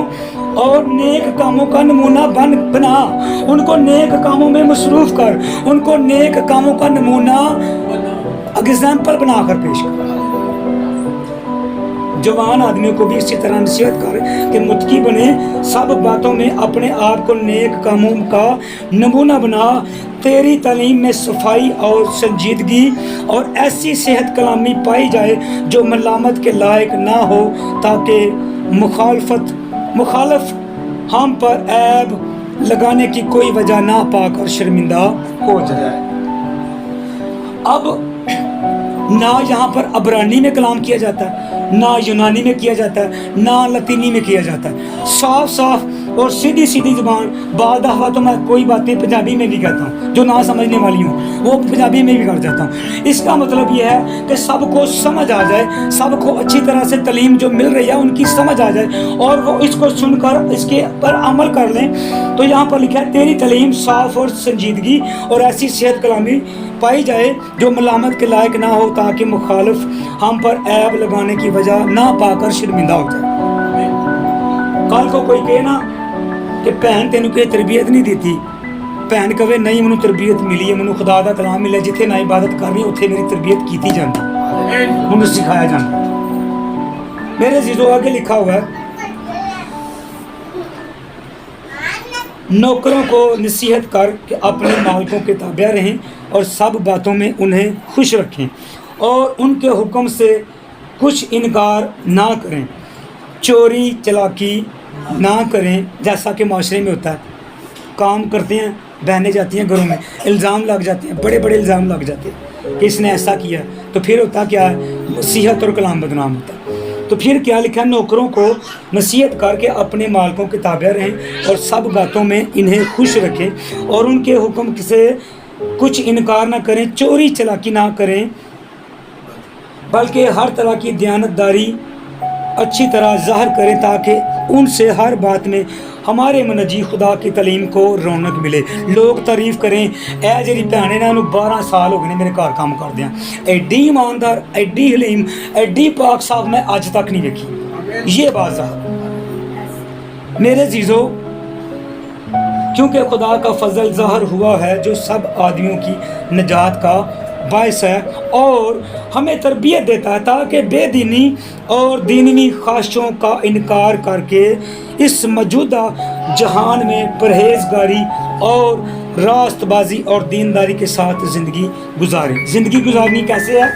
Speaker 1: और नेक कामों का नमूना बना, उनको नेक कामों में मसरूफ कर, उनको नेक कामों का नमूना एग्जाम्पल बनाकर पेश कर। जवान आदमियों को भी इसी तरह नसीहत कर कि मुत्तकी बने, सब बातों में अपने आप को नेक कामों का नमूना बना, तेरी तालीम में सफाई और संजीदगी और ऐसी सेहत कलामी पाई जाए जो मलामत के लायक ना हो, ताकि मुखालफ हम पर ऐब लगाने की कोई वजह ना पाकर शर्मिंदा हो जाए। अब ना यहाँ पर अबरानी में कलाम किया जाता है, ना यूनानी में किया जाता है, ना लतीनी में किया जाता है, साफ साफ और सीधी सीधी ज़बान। बाद दफ़ा तो मैं कोई बातें पंजाबी में भी कहता हूँ जो ना समझने वाली हूँ, वो पंजाबी में भी कर जाता हूँ। इसका मतलब ये है कि सबको समझ आ जाए, सबको अच्छी तरह से तालीम जो मिल रही है उनकी समझ आ जाए और वो इसको सुनकर इसके पर अमल कर लें। तो यहाँ पर लिखा है तेरी तालीम साफ और संजीदगी और ऐसी सेहत कलामी पाई जाए जो मलामत के लायक ना हो, ताकि मुखालिफ हम पर ऐब लगाने की वजह ना पाकर शर्मिंदा हो जाए। कल को कोई कहे ना कि भैन तेन कोई तरबियत नहीं दी, भैन कहे नहीं मैनू तरबियत मिली है, मैनू खुदा दा कलाम मिले, जिथे ना इबादत करनी उत्थे मेरी तरबियत की जाती, मैनू सिखाया जाता। मेरे जीजो आगे लिखा हुआ है नौकरों को नसीहत कर कि अपने मालिकों के ताबिया रहें और सब बातों में उन्हें खुश रखें और उनके हुक्म से कुछ इनकार ना करें, चोरी चलाकी ना करें जैसा कि माशरे में होता है। काम करते हैं, बहनें जाती हैं घरों में, इल्ज़ाम लग जाते हैं, बड़े बड़े इल्ज़ाम लग जाते हैं कि इसने ऐसा किया, तो फिर होता क्या है, नसीहत और कलाम बदनाम होता है। तो फिर क्या लिखा है, नौकरों को नसीहत करके अपने मालिकों के ताबिया रहें और सब बातों में इन्हें खुश रखें और उनके हुक्म से कुछ इनकार ना करें, चोरी चलाकी ना करें, बल्कि हर तरह की दयानतदारी अच्छी तरह ज़ाहिर करें, ताकि उनसे हर बात में हमारे मनजी खुदा की तालीम को रौनक मिले, लोग तारीफ करें ए जी भैने ने 12 साल हो गए मेरे घर काम कर दिया, एडी ईमानदार, एडी हलीम, एडी पाक साहब मैं अज तक नहीं देखी। ये बात साहब मेरे जीजो, क्योंकि खुदा का फजल ज़ाहिर हुआ है जो सब आदमियों की निजात का बायस है और हमें तरबियत देता है, ताकि बेदीनी और दीनी ख्वाहिशों का इनकार करके इस मौजूदा जहान में परहेजगारी और रास्तबाजी और दीनदारी के साथ ज़िंदगी गुजारें। ज़िंदगी गुजारनी कैसे है?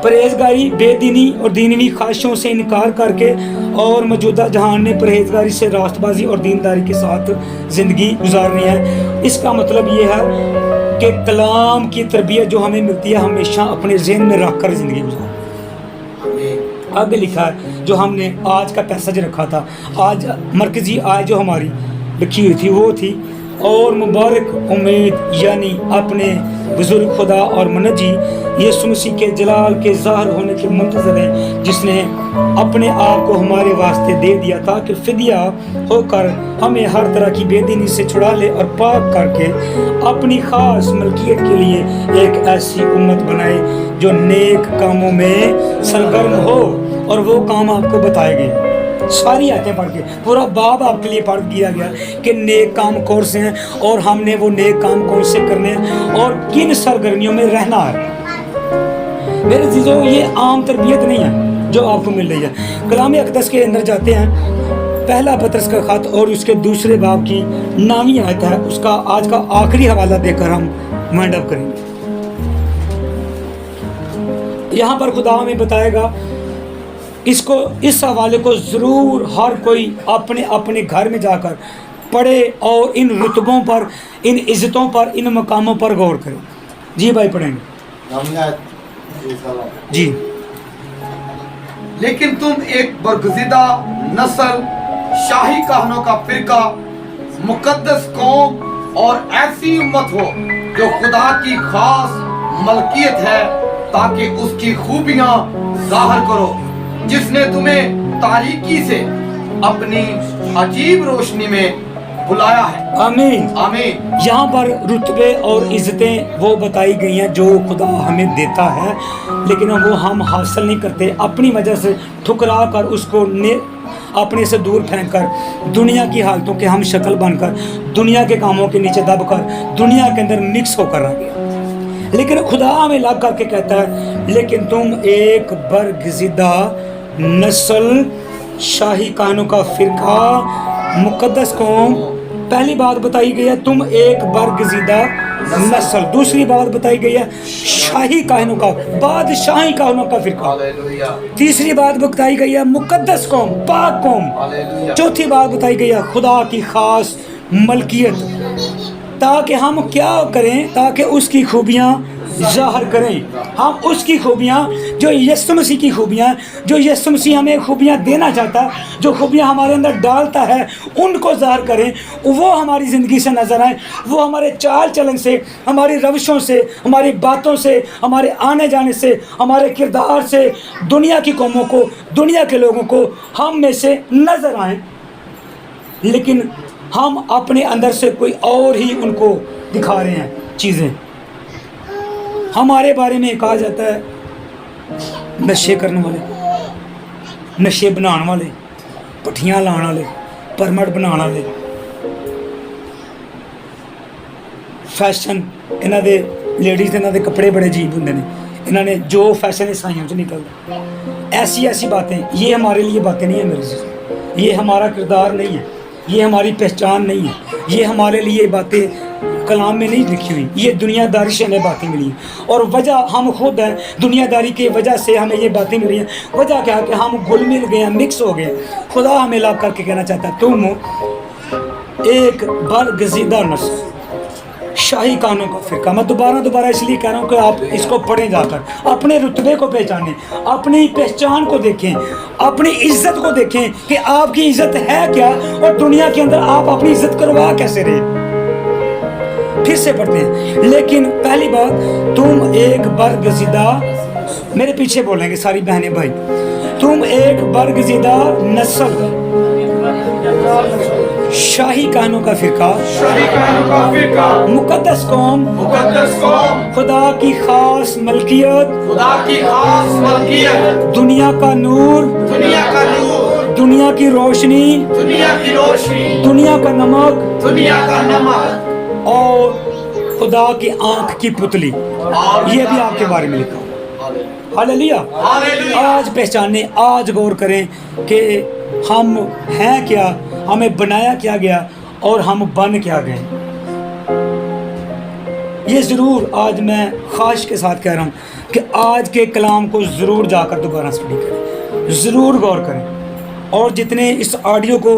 Speaker 1: परहेजगारी, बेदीनी और दीनी ख्वाहिशों से इनकार करके और मौजूदा जहान में परहेजगारी से रास्तबाजी और दीनदारी के साथ ज़िंदगी गुजारनी है। इसका मतलब ये है कि कलाम की तरबियत जो हमें मिलती है हमेशा अपने ज़हन में रख कर ज़िंदगी गुजारें। आगे लिखा है जो हमने आज का पैसेज रखा था, आज मरकज़ी आय जो हमारी लिखी हुई थी वो थी, और मुबारक उम्मीद यानी अपने बुजुर्ग खुदा और मनजी यीशु मसीह के जलाल के ज़ाहिर होने के मुंतज़र हैं, जिसने अपने आप को हमारे वास्ते दे दिया ताकि फिदिया होकर हमें हर तरह की बेदीनी से छुड़ा ले और पाक करके अपनी ख़ास मलकियत के लिए एक ऐसी उम्मत बनाए जो नेक कामों में सरगर्म हो, और वो काम आपको बताए गए। सारी आयतें पढ़ के पूरा बाब आपके लिए पढ़ दिया गया कि नेक काम कौन से हैं और हमने वो नेक काम कौन से करने हैं और किन सरगर्मियों में रहना है। मेरे चीज़ों, ये आम तरबियत नहीं है जो आपको मिल रही है। कलाम अक़दस के अंदर जाते हैं, पहला पतरस का ख़त और उसके दूसरे बाब की 9वीं आयत है, उसका आज का आखिरी हवाला देकर हम वाइंड अप करेंगे। यहाँ पर खुदा हमें बताएगा, इसको, इस हवाले को ज़रूर हर कोई अपने अपने घर में जाकर पढ़े और इन रुतबों पर, इन इज़्ज़तों पर, इन मकामों पर गौर करें। जी भाई पढ़ेंगे जी।
Speaker 2: लेकिन तुम एक बरगज़िदा नस्ल, शाही कहनों का फिरका, मुकद्दस कौम और ऐसी उम्मत हो जो खुदा की खास मलकियत है, ताकि उसकी खूबियां ज़ाहिर करो, जिसने तुम्हें तारीकी से अपनी अजीब रोशनी में बुलाया है।
Speaker 1: आमीन।
Speaker 2: आमीन।
Speaker 1: यहाँ पर रुतबे और इज्जतें वो बताई गई हैं जो खुदा हमें देता है, लेकिन वो हम हासिल नहीं करते, अपनी वजह से ठुकरा कर उसको अपने से दूर फेंक कर दुनिया की हालतों के हम शक्ल बनकर दुनिया के कामों के नीचे दबकर दुनिया के अंदर मिक्स होकर आ गया। लेकिन खुदा हमें लग करके कहता है, लेकिन तुम एक बरगज़िदा नस्ल, शाही कानून का फिरका, मुकद्दस कौम। पहली बात बताई गई है तुम एक बरगज़िदा नस्ल, दूसरी बात बताई गई है शाही कानून का, बादशाही कानून का फिरका, तीसरी बात बताई गई है मुकद्दस कौम, पाक कौम, चौथी बात बताई गई है खुदा की खास मलकियत, ताकि हम क्या करें, ताकि उसकी खूबियाँ ज़ाहिर करें। हम उसकी खूबियाँ जो यीशु मसीह की खूबियाँ, जो यीशु मसीह हमें खूबियाँ देना चाहता है, जो खूबियाँ हमारे अंदर डालता है, उनको ज़ाहिर करें, वो हमारी ज़िंदगी से नज़र आए, वो हमारे चाल चलन से, हमारी रविशों से, हमारी बातों से, हमारे आने जाने से, हमारे किरदार से दुनिया की कौमों को, दुनिया के लोगों को हम में से नज़र आए। लेकिन हम अपने अंदर से कोई और ही उनको दिखा रहे हैं चीज़ें। हमारे बारे में कहा जाता है नशे करने वाले, नशे बनाने वाले, पट्ठियाँ लाने वाले, परमट बनाने वाले, फैशन इन्हां दे लेडीज़ इन्हां दे कपड़े बड़े अजीब होंदे ने, इन्होंने जो फैशन ईसाइयों से निकलता, ऐसी ऐसी बातें, ये हमारे लिए बातें नहीं है मेरे से, ये हमारा किरदार नहीं है, ये हमारी पहचान नहीं है, ये हमारे लिए बातें कलाम में नहीं लिखी हुई, ये दुनियादारी से हमें बातें मिली और वजह हम खुद हैं, दुनियादारी की वजह से हमें ये बातें मिली हैं। वजह क्या है कि हम घुल मिल गए हैं, मिक्स हो गए। खुदा हमें ला करके कहना चाहता है तुम एक बरगज़िदा नस्ल, शाही कानून का फिरका। मैं दोबारा इसलिए कह रहा हूँ कि आप इसको पढ़ें, जाकर अपने रुतबे को पहचानें, अपनी पहचान को देखें, अपनी इज्जत को देखें कि आपकी इज्जत है क्या और दुनिया के अंदर आप अपनी इज्जत करवा कैसे रहे। फिर से पढ़ते हैं, लेकिन पहली बात तुम एक बरगज़िदा, मेरे पीछे बोलेंगे सारी बहनें भाई, तुम एक बरगज़िदा नस्ल, शाही कानून का फिरका, मुकद्दस कौम, खुदा की खास मलकियत, दुनिया का नूर, दुनिया की रोशनी, दुनिया का नमक और खुदा की आंख की पुतली। ये भी आपके बारे में लिखा हुआ। हालेलुया। आज पहचाने, आज गौर करें कि हम हैं क्या, हमें बनाया क्या गया और हम बन क्या गए। ये ज़रूर आज मैं ख्वाहिश के साथ कह रहा हूँ कि आज के कलाम को ज़रूर जाकर दोबारा स्टडी करें, ज़रूर गौर करें, और जितने इस ऑडियो को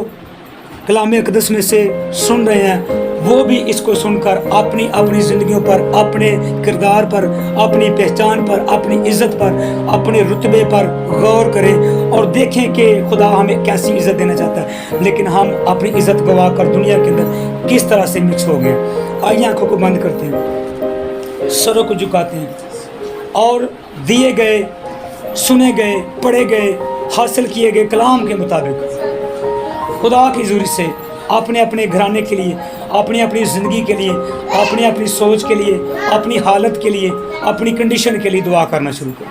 Speaker 1: कलाम अक़दस में से सुन रहे हैं वो भी इसको सुनकर अपनी अपनी ज़िंदगियों पर, अपने किरदार पर, अपनी पहचान पर, अपनी इज़्ज़त पर, अपने रुतबे पर गौर करें और देखें कि खुदा हमें कैसी इज़्ज़त देना चाहता है, लेकिन हम अपनी इज़्ज़त गवा कर दुनिया के अंदर किस तरह से मिक्स हो गए। आइए आँखों को बंद करते हैं, सरों को झुकाते हैं और दिए गए, सुने गए, पढ़े गए, हासिल किए गए कलाम के मुताबिक खुदा की ज़रूरत से अपने अपने घराने के लिए, अपनी अपनी ज़िंदगी के लिए, अपनी अपनी सोच के लिए, अपनी हालत के लिए, अपनी कंडीशन के लिए दुआ करना शुरू करें।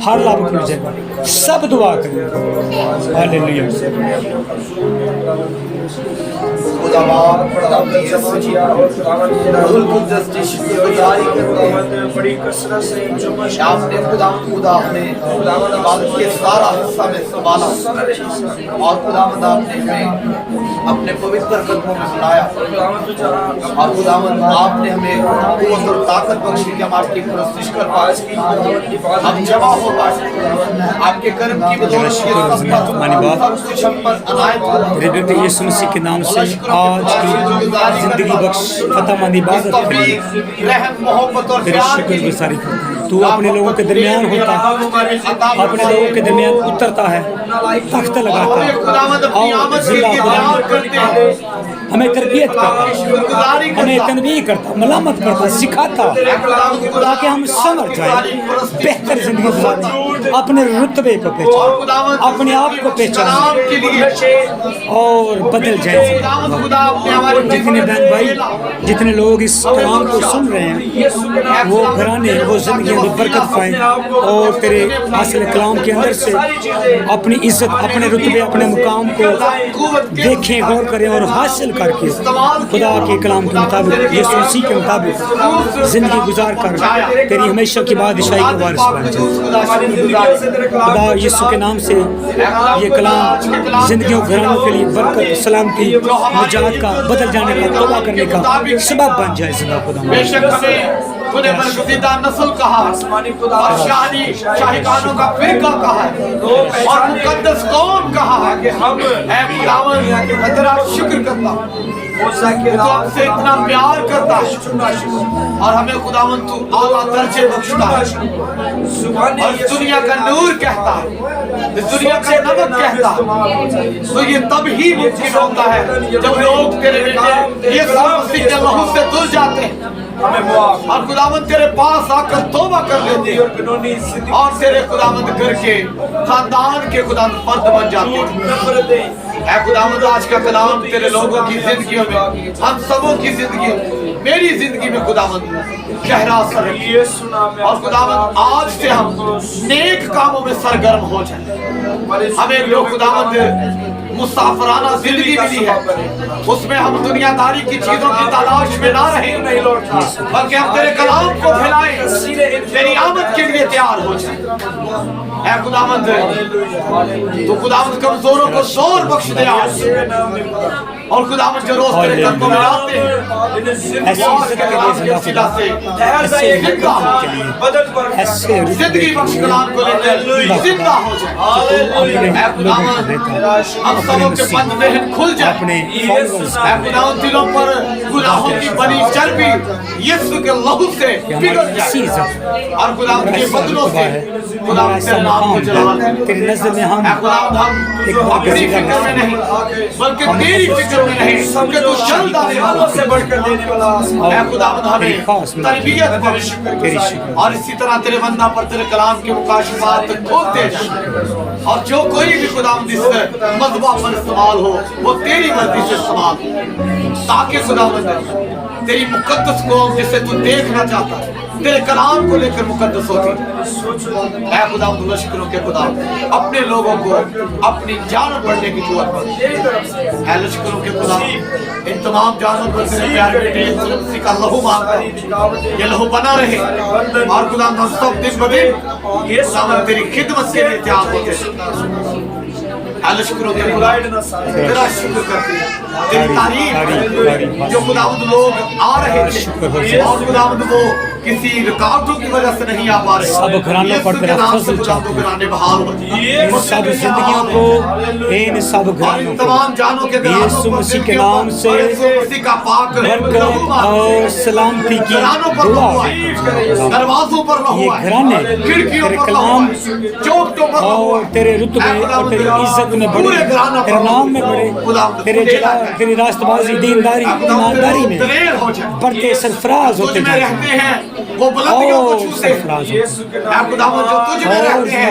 Speaker 1: हर लाभ की जगह सब दुआ करें। हालेलुया।
Speaker 2: आपने खुदा हमें इबादत के सारा हिस्सा में संभाला और खुदावंद आपने हमें अपने पवित्र कदमों में बुलाया और खुदावंद आपने हमें कुव्वत और ताकत बख्शी कि हम आपकी परस्तिश कर पाए, हम जमा हो पाए। आपके कर्म की बदौलत सब कुछ हम पर अनायत हो।
Speaker 1: यीशु मसीह के नाम से आज की जिंदगी बख्श फतेहमंद इबादत
Speaker 2: रहम मोहब्बत और
Speaker 1: तेरे शुक्रगुजारी करते हैं। तू अपने लोगों के दरमियान होता है, अपने लोगों के दरमियान उतरता है, तख्त लगाता है और जिला
Speaker 2: प्यार करते हैं,
Speaker 1: हमें तरबियत करता,
Speaker 2: शुक्रगुजारी
Speaker 1: हमें
Speaker 2: करता,
Speaker 1: तनबीह करता, मलामत करता, सिखाता, ताकि हम समझ जाए, बेहतर जिंदगी गुजारें, अपने रुतबे को पहचानें, अपने आप को पहचानें
Speaker 2: के लिए
Speaker 1: और बदल जाए।
Speaker 2: खुदा अपने हमारे
Speaker 1: जितने बहन भाई, जितने लोग इस कलाम को सुन रहे हैं, वो घराने, वो जिंदगियों में बरकत पाएं और तेरे असल कलाम के अंदर से अपनी इज्जत, अपने रुतबे, अपने मुकाम को देखें, गौर करें और हासिल करके खुदा के कलाम के मुताबिक, यीशु मसीह के मुताबिक जिंदगी गुजार कर तेरी हमेशा की बादशाही के वारिस बन जाए। खुदा यीशु के नाम से ये कलाम जिंदगियों घरानों के लिए बरकत, सलामती, निजात का, बदल जाने का, तौबा करने का सबब बन जाए। जिंदा खुदा
Speaker 2: बेशक हमें तूने बरगज़ीदा नस्ल कहा और शाहिकानों का फिरका कहा और मुकद्दस कौम कहा है। हम खुदावंद तेरा शुक्र करता हूँ, तू हमसे इतना प्यार करता है और हमें खुदावंद तू आला दर्जे बख्शता है और इस दुनिया का नूर कहता है, इस दुनिया का नमक कहता है। तो ये तब ही मुमकिन होता है जब लोग तेरे बेटे यीशु मसीह के लहू से धुल जाते हैं और खुदावंद तेरे पास आकर तौबा कर लेते हैं और तेरे खुदावंद घर के खानदान के खुदावंद फर्द बन जाते हैं। ऐ खुदावंद आज का कलाम तेरे लोगों की जिंदगियों में, हम सबों की जिंदगियों में, मेरी जिंदगी में खुदावंद गहरा असर रखे और खुदावंद आज से हम नेक कामों में सरगर्म हो जाए। हमें जो खुदावंद मुसाफराना जिंदगी मिली है, उसमें हम दुनियादारी की चीजों की तलाश में ना रहें, बल्कि हम तेरे कलाम को फैलाएं, तेरी आमद के लिए तैयार हो जाए। ऐ खुदावंद तू खुदावंद कमजोरों को जोर बख्श दे आज, और खुदावंद जो रोज तेरे कदमों में आते हैं आज के कलाम के वसीला से जिंदगी बख्श कलाम को लेकर जिंदा हो जाए। ऐ खुदावंद हम सबों के बंद जहन खुल जाए, ऐ खुदावंद दिलों पर गुनाहों की बनी चर्बी यीशु के लहू से पिघल जाए और खुदावंद के बदलों से खुदावंद तेरे नाम को जला
Speaker 1: तेरी नज़र में हम
Speaker 2: अपनी फिक्र में नहीं बल्कि तेरी फिक्र में नहीं, कि तू जल्द आने वालों से बढ़कर देने वाला है। खुदावंद हमें तरबियत बख्श और इसी तरह तेरे बंदा पर तेरे कलाम के मुकाशफात खोलते जाए और जो कोई भी खुदावंद इस मज़बा पर इस्तेमाल हो वो तेरी मर्जी से इस्तेमाल हो, ताकि खुदावंद तेरी मुकद्दस कौम जिसे तू देखना चाहता है तेरे कलाम को लेकर मुकद्दस होती है। ऐ खुदावंद लश्करों के खुदा अपने लोगों को अपनी जान बढ़ने की कुव्वत बख्श। ऐ लश्करों के खुदा इन तमाम जानों पर तेरे प्यारे बेटे यीशु मसीह का लहू मांगता हूं, ये लहू बना रहे और खुदावंद हम सब दिन ब दिन खुदावंद तेरी खिदमत के लिए तैयार होते शुक्र तेरा शुक्र करते हैं, तेरी तारीफ जो खुदावंद लोग आ रहे थे और खुदावंद वो किसी रुकावटों की वजह से नहीं आ पा रहे,
Speaker 1: सब घरानों पर तेरा फजल चाहते
Speaker 2: घराने बहाल
Speaker 1: हैं, सब जिंदगियों को इन सब घरानों
Speaker 2: तमाम जानों के
Speaker 1: यीशु मसीह के नाम से
Speaker 2: मसीह का पाक
Speaker 1: बरकत और सलामती की दुआ
Speaker 2: दरवाजों पर
Speaker 1: ये घराने
Speaker 2: खिड़कियों
Speaker 1: तेरे
Speaker 2: पर
Speaker 1: कलाम
Speaker 2: चौखटों पर
Speaker 1: और तेरे रुतबे और तेरी इज्जत में बढ़े, तेरे नाम में बढ़े, तेरे जलाल, तेरी रास्तबाजी, दीनदारी, ईमानदारी में बढ़ते सरफराज होते जाते हैं।
Speaker 2: वो बुलंदियों को छूते हैं खुदावंद जो तुझ में रहते हैं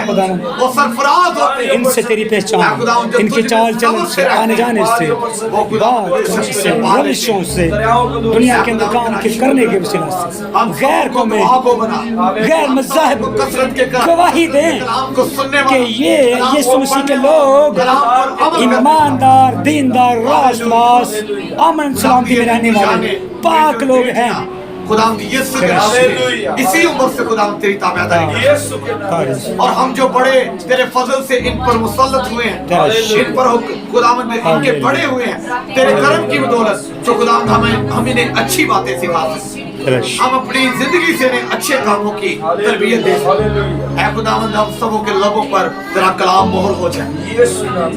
Speaker 2: वो सरफराज होते हैं।
Speaker 1: इनसे तेरी पहचान, इनके चाल चलन से, आने जाने से, बात से, रविशों से, दुनिया के अंदर काम के करने के वसीला से गैर कौमें, गैर मज़ाहिब गवाही दें कि ये यीशु मसीह के लोग ईमानदार, दीनदार, रास्तबाज, अमन सलामती में रहने वाले पाक लोग हैं।
Speaker 2: खुदावंद यीशु के नाम से इसी उम्र से खुदावंद तेरी ताबेदारी और हम जो बड़े तेरे फजल से इन पर मुसल्लत हुए हैं, इन पर खुदावंद इनके बड़े हुए हैं तेरे करम की बदौलत जो खुदावंद हम इन्हें अच्छी बातें सिखा सकें, हम अपनी जिंदगी से इन्हें अच्छे कामों की तरबियत दे सकें। ऐ खुदावंद हम सबों के लबों पर तेरा कलाम मोहर हो जाए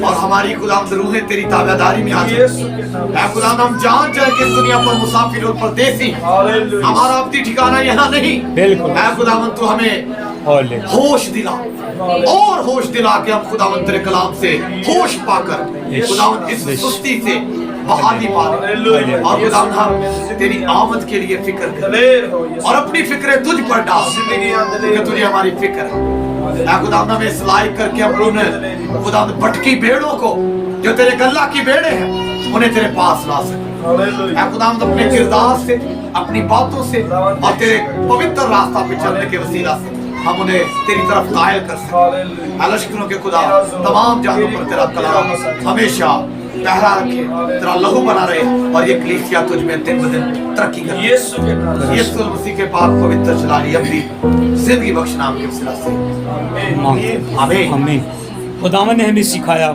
Speaker 2: और हमारी खुदावंद रूहें तेरी ताबेदारी में आ जाए। ऐ खुदावंद हम जान जाए कि इस दुनिया पर मुसाफिर और परदेसी हमारा अपनी ठिकाना यहाँ नहीं। ऐ खुदावंद तू हमें
Speaker 1: हालेलुया।
Speaker 2: होश दिला और होश दिला के हम खुदावंद तेरे कलाम से होश पाकर खुदावंद इस सुस्ती से बहाली पा लें और खुदावंद हम तेरी आमद के लिए फिक्र करें और अपनी फिक्रें तुझ पर डाल क्योंकि तुझे हमारी फिक्र है। ऐ खुदावंद हमें इस्लाह करके अपने खुदावंद भटकी भेड़ों को जो तेरे गल्ला की भेड़े हैं उन्हें तेरे पास ला सके। ऐ खुदावंद अपने किरदार से अपनी बातों से और तेरे पवित्र रास्ता पे चलने के वसीला से हम उन्हें तेरी तरफ कायल कर सकें। लश्करों के खुदा तमाम जानों पर तेरा कलाम हमेशा पहरा रखे, तेरा लहू बना रहे और ये कलीसिया तुझ में दिन ब दिन तरक्की करे। यीशु मसीह के पाक पवित्र जलाली अपनी जिंदगी बख्श नाम के वसीला से आमीन।
Speaker 1: आमीन। खुदावंद ने हमें सिखाया,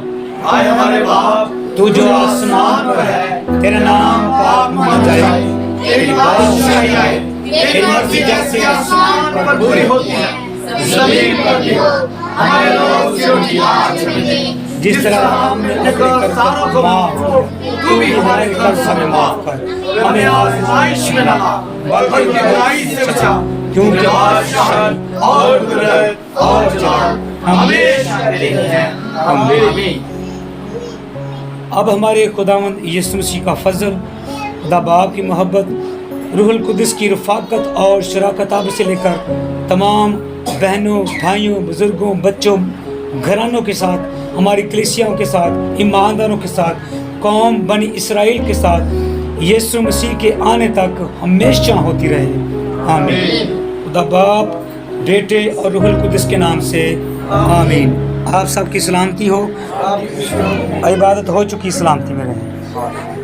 Speaker 2: आए हमारे बाप
Speaker 1: तू जो आसमान पर है, तेरा नाम पाक माना जाए,
Speaker 2: तेरी बादशाही आए, तेरी मर्जी जैसे आसमान पर पूरी होती है जमीन पर भी हो। हमारे रोज की रोटी आज हमें दे,
Speaker 1: जिस तरह हमने अपने कर्जों को माफ किया, तू भी हमारे कर्ज हमें माफ कर।
Speaker 2: हमें आज़माइश में न ला बल्कि बुराई से बचा,
Speaker 1: क्योंकि
Speaker 2: बादशाही और कुदरत और जलाल हमेशा तेरी है। आमीन।
Speaker 1: अब हमारे खुदावंद यीशु मसीह का फजल, खुदा बाप की मोहब्बत, रूहुल कुद्दुस की रफ़ाकत और शराकत आप से लेकर तमाम बहनों, भाइयों, बुज़ुर्गों, बच्चों, घरानों के साथ, हमारी कलीसियाओं के साथ, ईमानदारों के साथ, कौम बनी इसराइल के साथ यीशु मसीह के आने तक हमेशा होती रहे। आमीन। खुदा बाप, बेटे और रूहुल कुद्दुस के नाम से आमीन। आप सबकी सलामती हो, इबादत हो चुकी, सलामती में रहें।